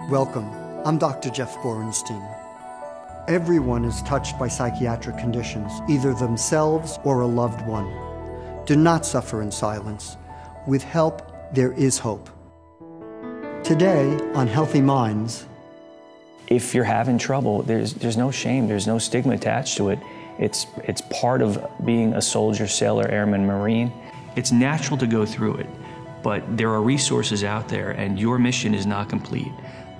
Welcome. I'm Dr. Jeff Borenstein. Everyone is touched by psychiatric conditions, either themselves or a loved one. Do not suffer in silence. With help, there is hope. Today on Healthy Minds, if you're having trouble, there's no shame, there's no stigma attached to it. It's part of being a soldier, sailor, airman, Marine. It's natural to go through it, but there are resources out there, and your mission is not complete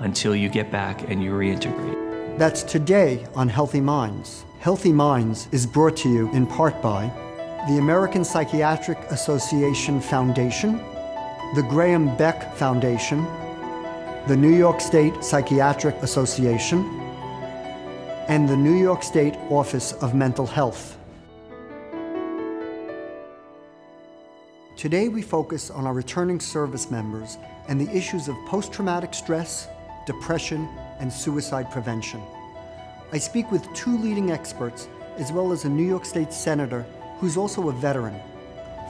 until you get back and you reintegrate. That's today on Healthy Minds. Healthy Minds is brought to you in part by the American Psychiatric Association Foundation, the Graham Beck Foundation, the New York State Psychiatric Association, and the New York State Office of Mental Health. Today we focus on our returning service members and the issues of post-traumatic stress, depression, and suicide prevention. I speak with two leading experts, as well as a New York State Senator who's also a veteran.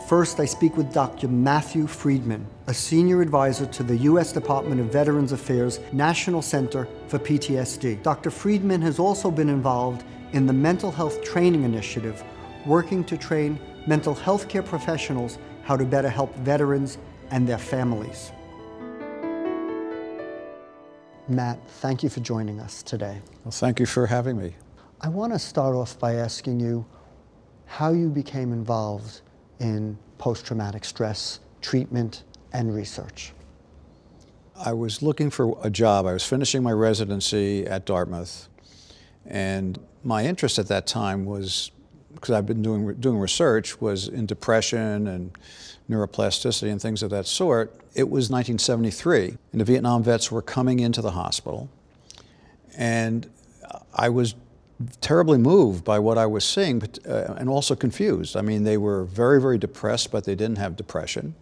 First, I speak with Dr. Matthew Friedman, a senior advisor to the U.S. Department of Veterans Affairs National Center for PTSD. Dr. Friedman has also been involved in the Mental Health Training Initiative, working to train mental health care professionals how to better help veterans and their families. Matt, thank you for joining us today. Well, thank you for having me. I want to start off by asking you how you became involved in post-traumatic stress treatment and research. I was looking for a job. I was finishing my residency at Dartmouth, and my interest at that time was, because I've been doing research, was in depression and neuroplasticity and things of that sort. It was 1973, and the Vietnam vets were coming into the hospital, and I was terribly moved by what I was seeing, but, and also confused. I mean, they were very, very depressed, but they didn't have depression.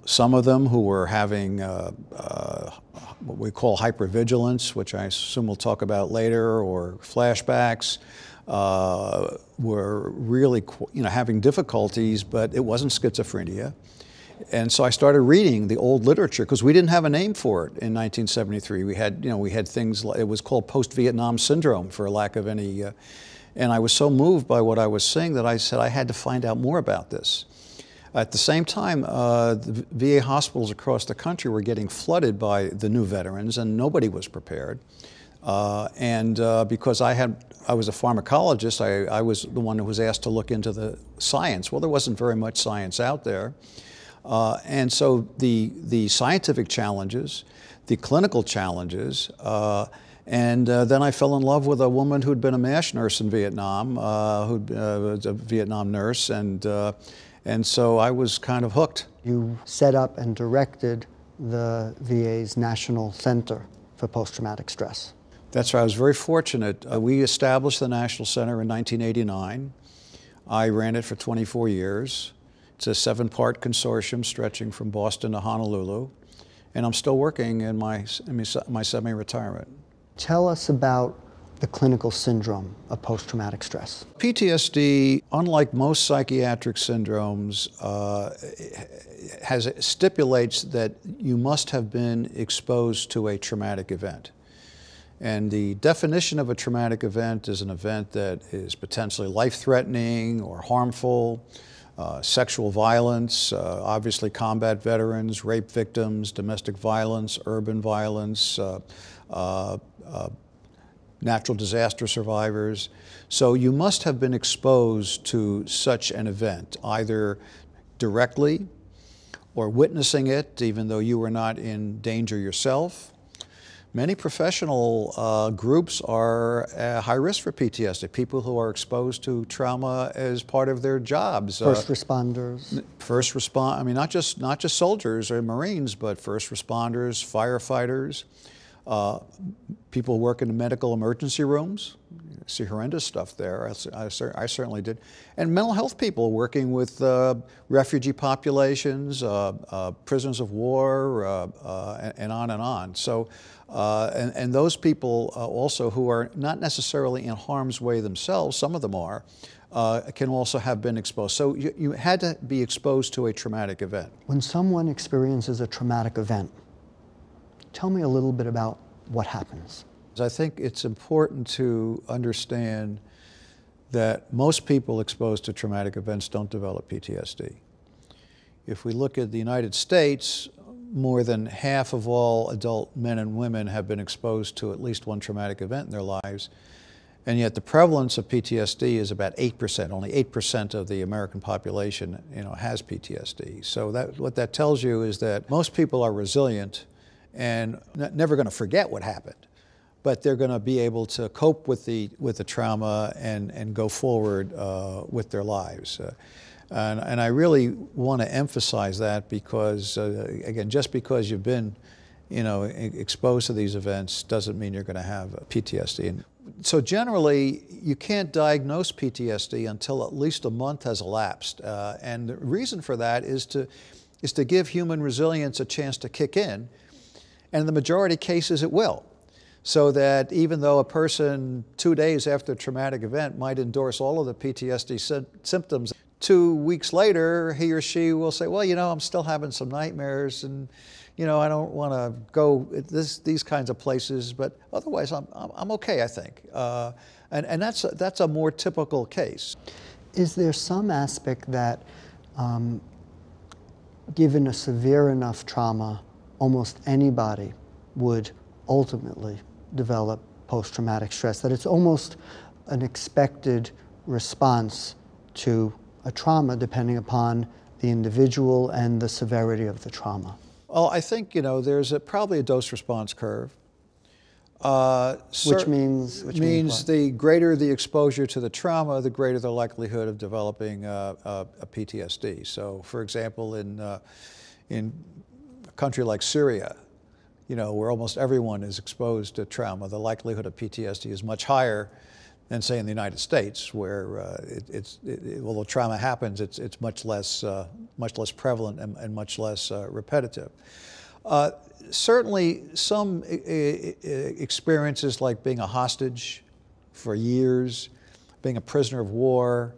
Some of them who were having what we call hypervigilance, which I assume we'll talk about later, or flashbacks, were really, having difficulties, but it wasn't schizophrenia. And so I started reading the old literature, because we didn't have a name for it in 1973. We had things like, it was called post-Vietnam syndrome, for lack of any, and I was so moved by what I was seeing that I said I had to find out more about this. At the same time, the VA hospitals across the country were getting flooded by the new veterans, and nobody was prepared. Because I was a pharmacologist, I was the one who was asked to look into the science. Well, there wasn't very much science out there. And so the scientific challenges, the clinical challenges, and then I fell in love with a woman who'd been a MASH nurse in Vietnam, who was a Vietnam nurse, and so I was kind of hooked. You set up and directed the VA's National Center for Post-Traumatic Stress. That's right. I was very fortunate. We established the National Center in 1989. I ran it for 24 years. It's a 7-part consortium stretching from Boston to Honolulu, and I'm still working in my semi-retirement. Tell us about the clinical syndrome of post-traumatic stress. PTSD, unlike most psychiatric syndromes, stipulates that you must have been exposed to a traumatic event. And the definition of a traumatic event is an event that is potentially life-threatening or harmful. Sexual violence, obviously combat veterans, rape victims, domestic violence, urban violence, natural disaster survivors. So you must have been exposed to such an event, either directly or witnessing it, even though you were not in danger yourself. Many professional groups are high risk for PTSD, people who are exposed to trauma as part of their jobs. First responders. I mean, not just soldiers or Marines, but first responders, firefighters, people who work in the medical emergency rooms. You see horrendous stuff there. I certainly did. And mental health people working with refugee populations, prisoners of war, and on and on. So, and those people also who are not necessarily in harm's way themselves, some of them are, can also have been exposed. So you had to be exposed to a traumatic event. When someone experiences a traumatic event, Tell me a little bit about what happens. I think it's important to understand that most people exposed to traumatic events don't develop PTSD. If we look at the United States, more than half of all adult men and women have been exposed to at least one traumatic event in their lives, and yet the prevalence of PTSD is about 8%. Only 8% of the American population, has PTSD. So what that tells you is that most people are resilient and never going to forget what happened, but they're going to be able to cope with the trauma and go forward with their lives. And I really want to emphasize that because, again, just because you've been, exposed to these events doesn't mean you're going to have PTSD. And so generally, you can't diagnose PTSD until at least a month has elapsed. And the reason for that is to give human resilience a chance to kick in. And in the majority of cases, it will. So that even though a person 2 days after a traumatic event might endorse all of the PTSD symptoms, 2 weeks later, he or she will say, well, I'm still having some nightmares and, I don't want to go these kinds of places, but otherwise I'm okay, I think. And that's a more typical case. Is there some aspect that, given a severe enough trauma, almost anybody would ultimately develop post-traumatic stress, that it's almost an expected response to a trauma depending upon the individual and the severity of the trauma? Well, I think, there's probably a dose-response curve. Which means the greater the exposure to the trauma, the greater the likelihood of developing a PTSD. So, for example, in a country like Syria, where almost everyone is exposed to trauma, the likelihood of PTSD is much higher than, say, in the United States, where although trauma happens, it's much less prevalent and much less repetitive. Certainly, some experiences like being a hostage for years, being a prisoner of war,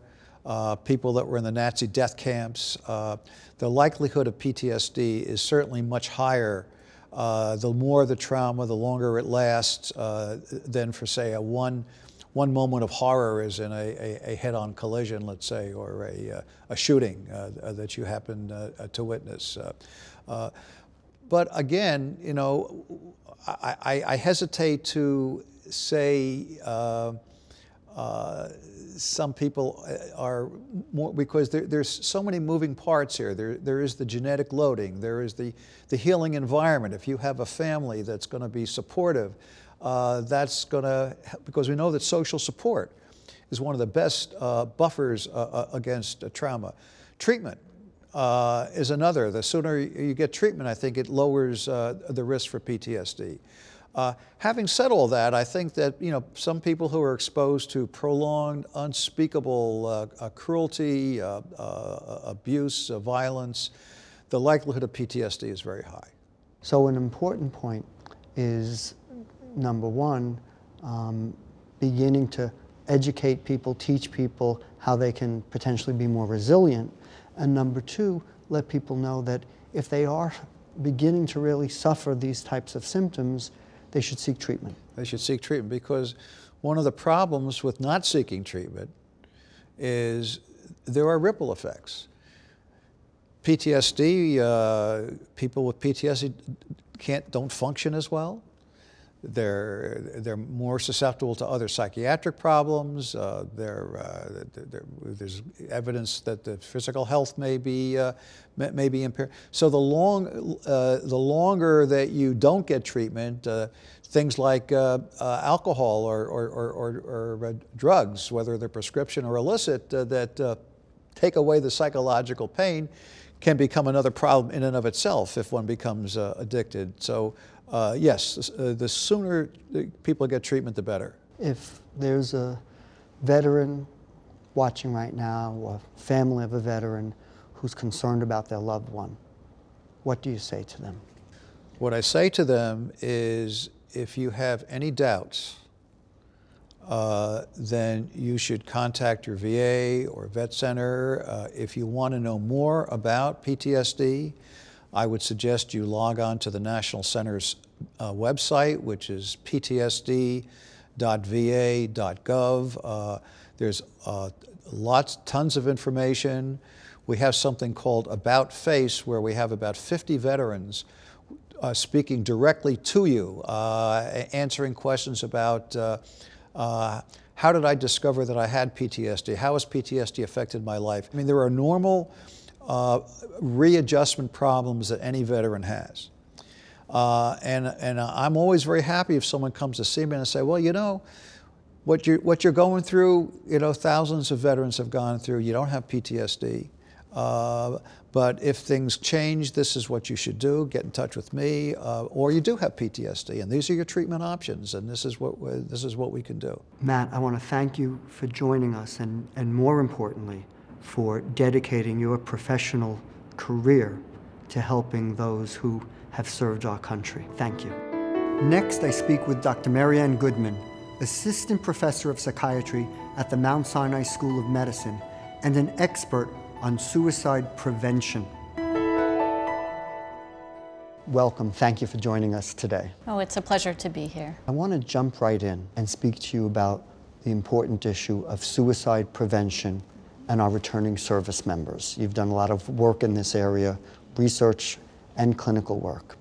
people that were in the Nazi death camps, the likelihood of PTSD is certainly much higher. The more the trauma, the longer it lasts than for, say, one moment of horror is in a head-on collision, let's say, or a shooting that you happen to witness. But again, I hesitate to say some people are more, because there's so many moving parts here. There is the genetic loading, there is the healing environment. If you have a family that's going to be supportive, that's going to, because we know that social support is one of the best buffers against trauma. Treatment is another. The sooner you get treatment, I think it lowers the risk for PTSD. Having said all that, I think that some people who are exposed to prolonged, unspeakable cruelty, abuse, violence, the likelihood of PTSD is very high. So an important point is, number one, beginning to educate people, teach people how they can potentially be more resilient. And number two, let people know that if they are beginning to really suffer these types of symptoms, they should seek treatment. They should seek treatment, because one of the problems with not seeking treatment is there are ripple effects. PTSD, people with PTSD don't function as well. They're more susceptible to other psychiatric problems. There's evidence that the physical health may be impaired. So the longer that you don't get treatment, things like alcohol or drugs, whether they're prescription or illicit, that take away the psychological pain, can become another problem in and of itself if one becomes addicted. So. Yes, the sooner people get treatment, the better. If there's a veteran watching right now, or family of a veteran who's concerned about their loved one, what do you say to them? What I say to them is, if you have any doubts, then you should contact your VA or vet center. If you want to know more about PTSD, I would suggest you log on to the National Center's website, which is ptsd.va.gov. There's tons of information. We have something called About Face, where we have about 50 veterans speaking directly to you, answering questions about how did I discover that I had PTSD? How has PTSD affected my life? I mean, there are normal readjustment problems that any veteran has. And I'm always very happy if someone comes to see me and say, well, you know, what you're going through, you know, thousands of veterans have gone through. You don't have PTSD. But if things change, this is what you should do. Get in touch with me, or you do have PTSD, and these are your treatment options, and this is what we can do. Matt, I want to thank you for joining us, and more importantly, for dedicating your professional career to helping those who have served our country. Thank you. Next, I speak with Dr. Marianne Goodman, Assistant Professor of Psychiatry at the Mount Sinai School of Medicine and an expert on suicide prevention. Welcome. Thank you for joining us today. Oh, it's a pleasure to be here. I want to jump right in and speak to you about the important issue of suicide prevention and our returning service members. You've done a lot of work in this area, research and clinical work.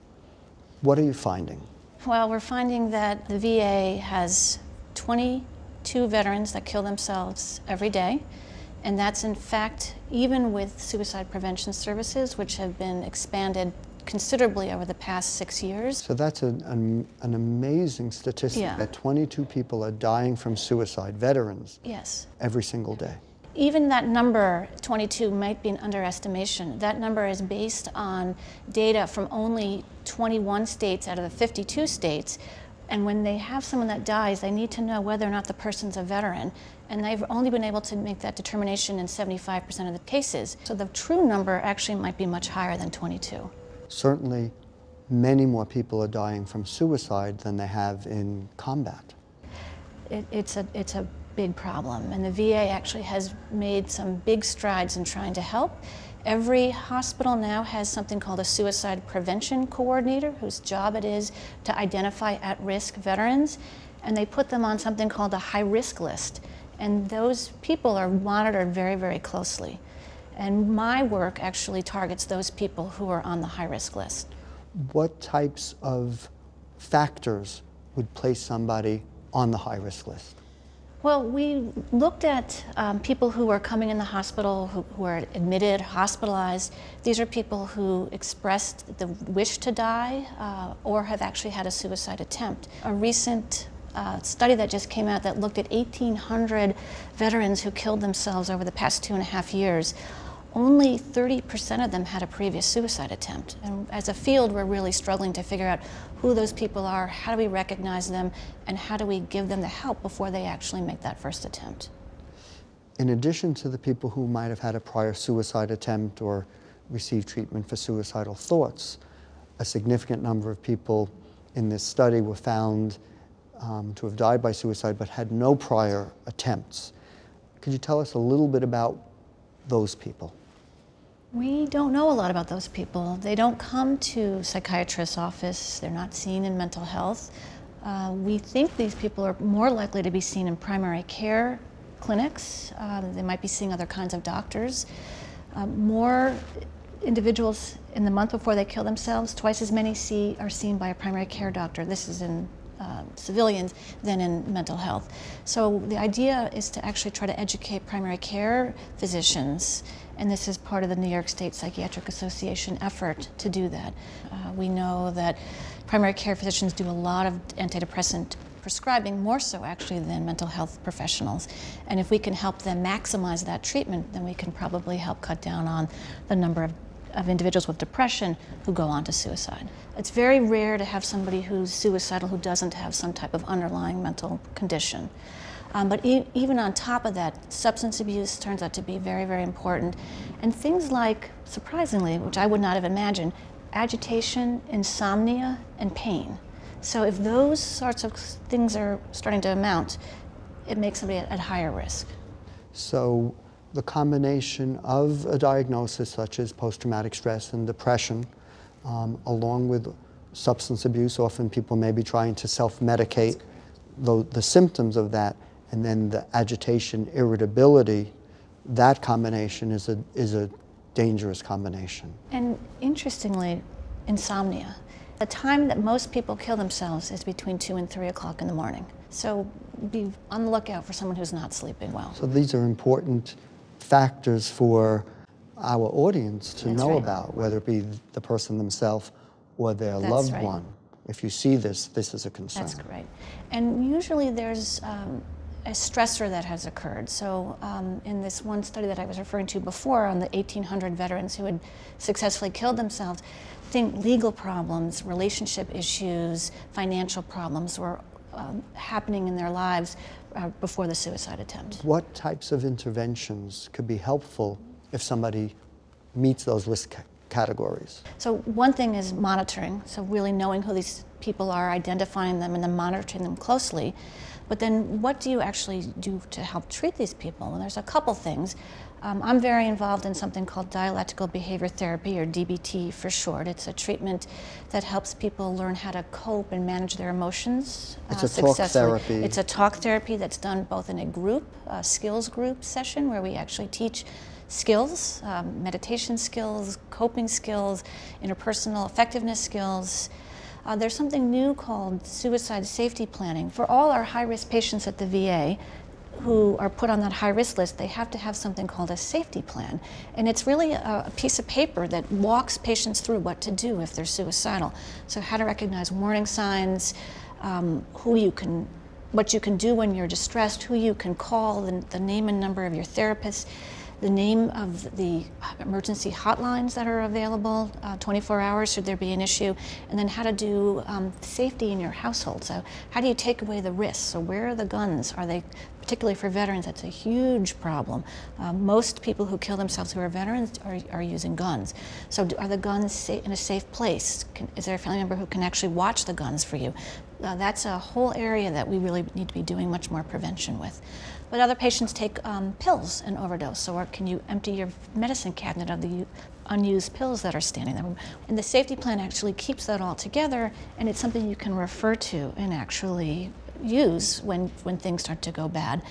What are you finding? Well, we're finding that the VA has 22 veterans that kill themselves every day. And that's in fact, even with suicide prevention services, which have been expanded considerably over the past 6 years. So that's an amazing statistic, Yeah. that 22 people are dying from suicide, veterans, Yes. every single day. Even that number, 22, might be an underestimation. That number is based on data from only 21 states out of the 52 states. And when they have someone that dies, they need to know whether or not the person's a veteran. And they've only been able to make that determination in 75% of the cases. So the true number actually might be much higher than 22. Certainly, many more people are dying from suicide than they have in combat. It's a big problem. And the VA actually has made some big strides in trying to help. Every hospital now has something called a suicide prevention coordinator, whose job it is to identify at-risk veterans, and they put them on something called a high-risk list. And those people are monitored very, very closely. And my work actually targets those people who are on the high-risk list. What types of factors would place somebody on the high-risk list? Well, we looked at people who are coming in the hospital, who are admitted, hospitalized. These are people who expressed the wish to die or have actually had a suicide attempt. A recent study that just came out that looked at 1,800 veterans who killed themselves over the past 2.5 years. Only 30% of them had a previous suicide attempt. And as a field, we're really struggling to figure out who those people are, how do we recognize them, and how do we give them the help before they actually make that first attempt. In addition to the people who might have had a prior suicide attempt or received treatment for suicidal thoughts, a significant number of people in this study were found to have died by suicide but had no prior attempts. Could you tell us a little bit about those people? We don't know a lot about those people. They don't come to psychiatrist's office. They're not seen in mental health. We think these people are more likely to be seen in primary care clinics. They might be seeing other kinds of doctors. More individuals in the month before they kill themselves, twice as many are seen by a primary care doctor. This is in civilians than in mental health. So the idea is to actually try to educate primary care physicians, and this is part of the New York State Psychiatric Association effort to do that. We know that primary care physicians do a lot of antidepressant prescribing, more so actually than mental health professionals. And if we can help them maximize that treatment, then we can probably help cut down on the number of individuals with depression who go on to suicide. It's very rare to have somebody who's suicidal who doesn't have some type of underlying mental condition. But even on top of that, substance abuse turns out to be very, very important. And things like, surprisingly, which I would not have imagined, agitation, insomnia, and pain. So if those sorts of things are starting to amount, it makes somebody at higher risk. So the combination of a diagnosis such as post-traumatic stress and depression, along with substance abuse. Often people may be trying to self-medicate the symptoms of that, and then the agitation, irritability, that combination is a dangerous combination. And interestingly, insomnia. The time that most people kill themselves is between 2 and 3 o'clock in the morning. So be on the lookout for someone who's not sleeping well. So these are important factors for our audience to know about, whether it be the person themselves or their loved one. If you see this, this is a concern. That's great. And usually there's a stressor that has occurred. So in this one study that I was referring to before on the 1,800 veterans who had successfully killed themselves, I think legal problems, relationship issues, financial problems were happening in their lives before the suicide attempt. What types of interventions could be helpful if somebody meets those risk categories? So one thing is monitoring, so really knowing who these people are, identifying them, and then monitoring them closely. But then what do you actually do to help treat these people? And there's a couple things. I'm very involved in something called dialectical behavior therapy, or DBT for short. It's a treatment that helps people learn how to cope and manage their emotions It's a talk therapy. It's a talk therapy that's done both in a group, a skills group session, where we actually teach skills, meditation skills, coping skills, interpersonal effectiveness skills. There's something new called suicide safety planning. For all our high-risk patients at the VA who are put on that high-risk list, they have to have something called a safety plan. And it's really a piece of paper that walks patients through what to do if they're suicidal. So how to recognize warning signs, what you can do when you're distressed, who you can call, the name and number of your therapist, the name of the emergency hotlines that are available 24 hours should there be an issue, and then how to do safety in your household. So how do you take away the risks? So where are the guns? Are they, particularly for veterans, that's a huge problem. Most people who kill themselves who are veterans are using guns. So are the guns in a safe place? Is there a family member who can actually watch the guns for you? That's a whole area that we really need to be doing much more prevention with. But other patients take pills and overdose, or can you empty your medicine cabinet of the unused pills that are standing there? And the safety plan actually keeps that all together, and it's something you can refer to and actually use when things start to go bad.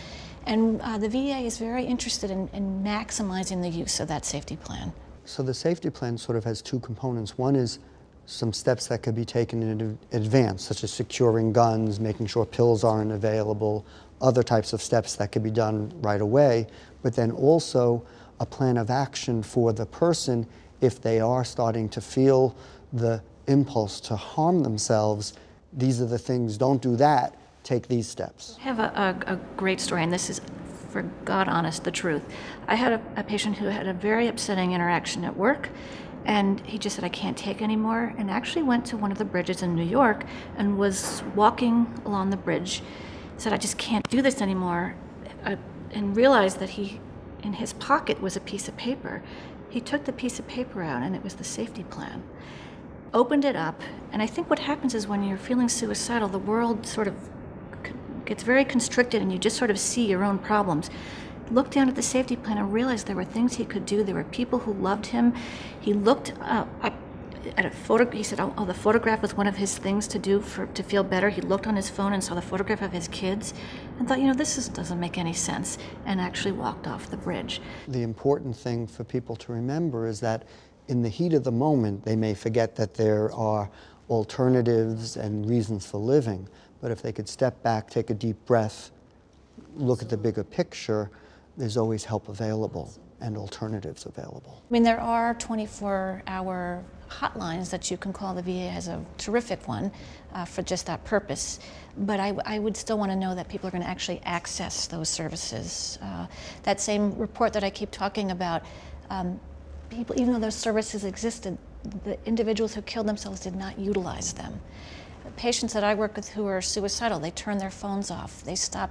And the VA is very interested in maximizing the use of that safety plan. So the safety plan sort of has two components. One is some steps that could be taken in advance, such as securing guns, making sure pills aren't available, other types of steps that could be done right away, but then also a plan of action for the person if they are starting to feel the impulse to harm themselves. These are the things, don't do that, take these steps. I have a great story, and this is, for God honest, the truth. I had a patient who had a very upsetting interaction at work, and he just said, I can't take anymore, and actually went to one of the bridges in New York and was walking along the bridge, said, I just can't do this anymore, and realized that in his pocket was a piece of paper. He took the piece of paper out, and it was the safety plan. Opened it up, and I think what happens is when you're feeling suicidal, the world sort of gets very constricted, and you just sort of see your own problems. Looked down at the safety plan and realized there were things he could do. There were people who loved him. He looked up at a photo. He said, "Oh, the photograph was one of his things to do to feel better." He looked on his phone and saw the photograph of his kids, and thought, this doesn't make any sense, and actually walked off the bridge. The important thing for people to remember is that in the heat of the moment, they may forget that there are alternatives and reasons for living. But if they could step back, take a deep breath, look at the bigger picture, there's always help available and alternatives available. There are 24-hour hotlines that you can call. The VA has a terrific one for just that purpose. But I would still want to know that people are going to actually access those services. That same report that I keep talking about, people, even though those services existed, the individuals who killed themselves did not utilize them. Patients that I work with who are suicidal, they turn their phones off. They stop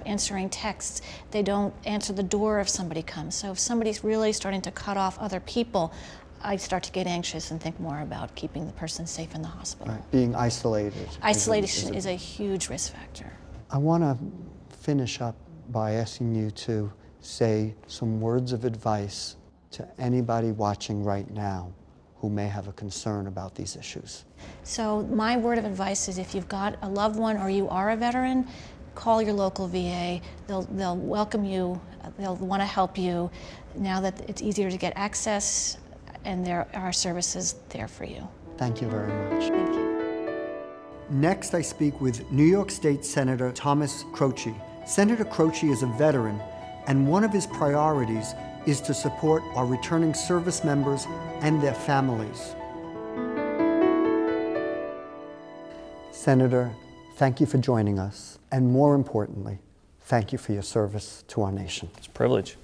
answering texts. They don't answer the door if somebody comes. So if somebody's really starting to cut off other people, I start to get anxious and think more about keeping the person safe in the hospital. Right. Being isolated. Isolation is a huge risk factor. I want to finish up by asking you to say some words of advice to anybody watching right now who may have a concern about these issues? So my word of advice is if you've got a loved one or you are a veteran, call your local VA. They'll welcome you. They'll want to help you now that it's easier to get access, and there are services there for you. Thank you very much. Thank you. Next, I speak with New York State Senator Thomas Croce. Senator Croce is a veteran, and one of his priorities is to support our returning service members and their families. Senator, thank you for joining us, and more importantly, thank you for your service to our nation. It's a privilege.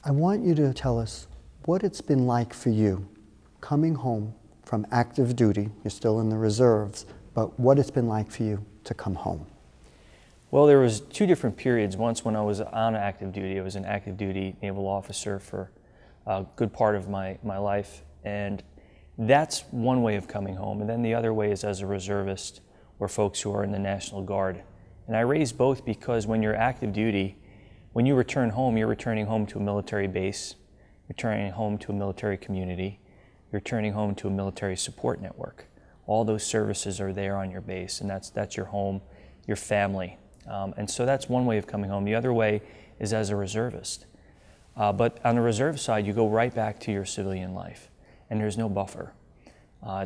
I want you to tell us what it's been like for you coming home from active duty. You're still in the reserves, but what it's been like for you to come home. Well, there was two different periods. Once when I was on active duty, I was an active duty naval officer for a good part of my life, and that's one way of coming home. And then the other way is as a reservist, or folks who are in the National Guard. And I raise both because when you're active duty, when you return home, you're returning home to a military base, you're returning home to a military community, you're returning home to a military support network. All those services are there on your base, and that's your home, your family. And so that's one way of coming home. The other way is as a reservist. But on the reserve side, you go right back to your civilian life, and there's no buffer.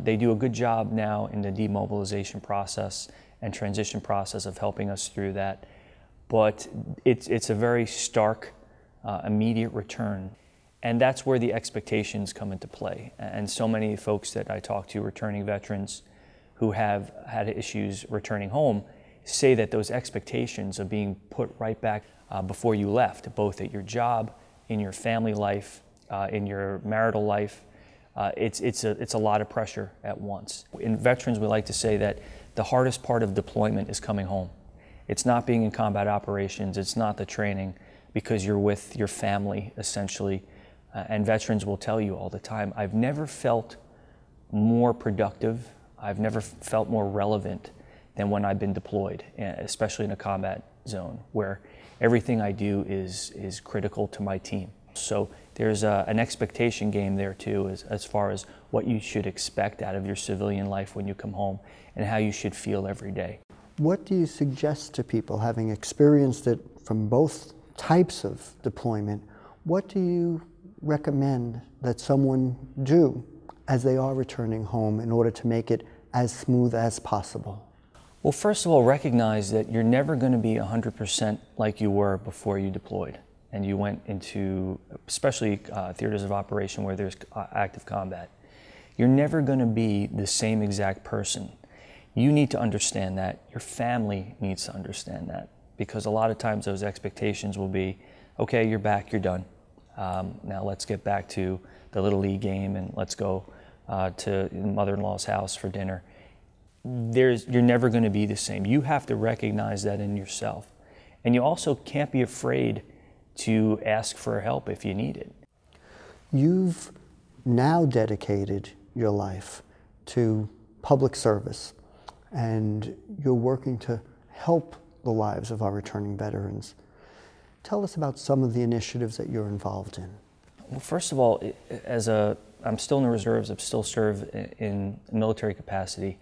They do a good job now in the demobilization process and transition process of helping us through that. But it's a very stark, immediate return. And that's where the expectations come into play. And so many folks that I talk to, returning veterans who have had issues returning home, say that those expectations of being put right back before you left, both at your job, in your family life, in your marital life, it's a lot of pressure at once. In veterans, we like to say that the hardest part of deployment is coming home. It's not being in combat operations, it's not the training, because you're with your family, essentially. And veterans will tell you all the time, I've never felt more productive, I've never felt more relevant than when I've been deployed, especially in a combat zone, where everything I do is critical to my team. So there's an expectation game there too, as far as what you should expect out of your civilian life when you come home and how you should feel every day. What do you suggest to people, having experienced it from both types of deployment, what do you recommend that someone do as they are returning home in order to make it as smooth as possible? Well, first of all, recognize that you're never going to be 100% like you were before you deployed and you went into, especially theaters of operation where there's active combat. You're never going to be the same exact person. You need to understand that. Your family needs to understand that, because a lot of times those expectations will be, okay, you're back, you're done. Now let's get back to the Little League game and let's go to mother-in-law's house for dinner. You're never going to be the same. You have to recognize that in yourself. And you also can't be afraid to ask for help if you need it. You've now dedicated your life to public service, and you're working to help the lives of our returning veterans. Tell us about some of the initiatives that you're involved in. Well, first of all, I'm still in the reserves, I still serve in military capacity.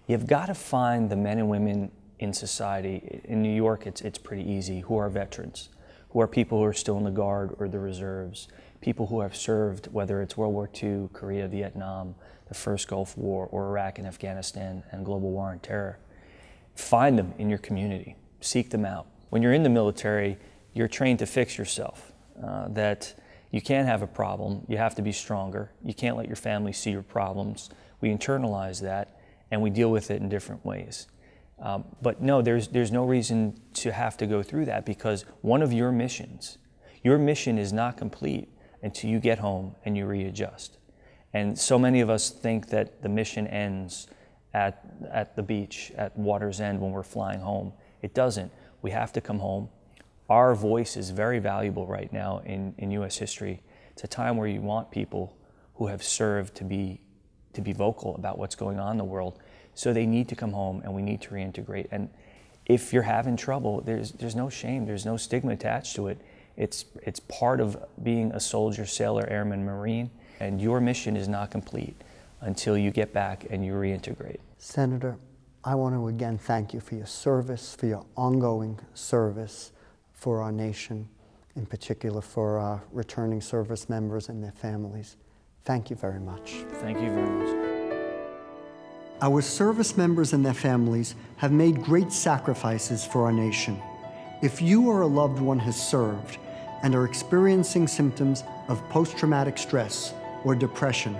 You've got to find the men and women in society. In New York, it's pretty easy, who are veterans, who are people who are still in the Guard or the reserves, people who have served, whether it's World War II, Korea, Vietnam, the first Gulf War, or Iraq and Afghanistan and global war on terror. Find them in your community, seek them out. When you're in the military, you're trained to fix yourself, that you can't have a problem, you have to be stronger, you can't let your family see your problems. We internalize that and we deal with it in different ways. But no, there's no reason to have to go through that, because one of your missions, your mission is not complete until you get home and you readjust. And so many of us think that the mission ends at the beach, at water's end when we're flying home. It doesn't. We have to come home. Our voice is very valuable right now in U.S. history. It's a time where you want people who have served to be vocal about what's going on in the world. So they need to come home, and we need to reintegrate. And if you're having trouble, there's no shame, there's no stigma attached to it. It's part of being a soldier, sailor, airman, Marine, and your mission is not complete until you get back and you reintegrate. Senator, I want to again thank you for your service, for your ongoing service for our nation, in particular for our returning service members and their families. Thank you very much. Thank you very much. Our service members and their families have made great sacrifices for our nation. If you or a loved one has served and are experiencing symptoms of post-traumatic stress or depression,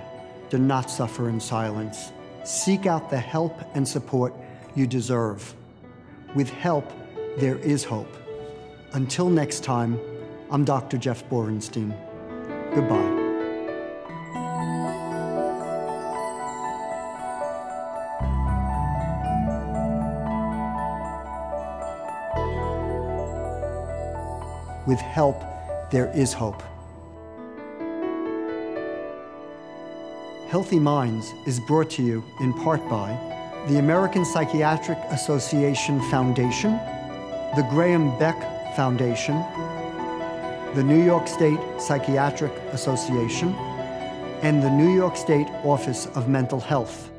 do not suffer in silence. Seek out the help and support you deserve. With help, there is hope. Until next time, I'm Dr. Jeff Borenstein. Goodbye. With help, there is hope. Healthy Minds is brought to you in part by the American Psychiatric Association Foundation, the Graham Beck Foundation, the New York State Psychiatric Association, and the New York State Office of Mental Health.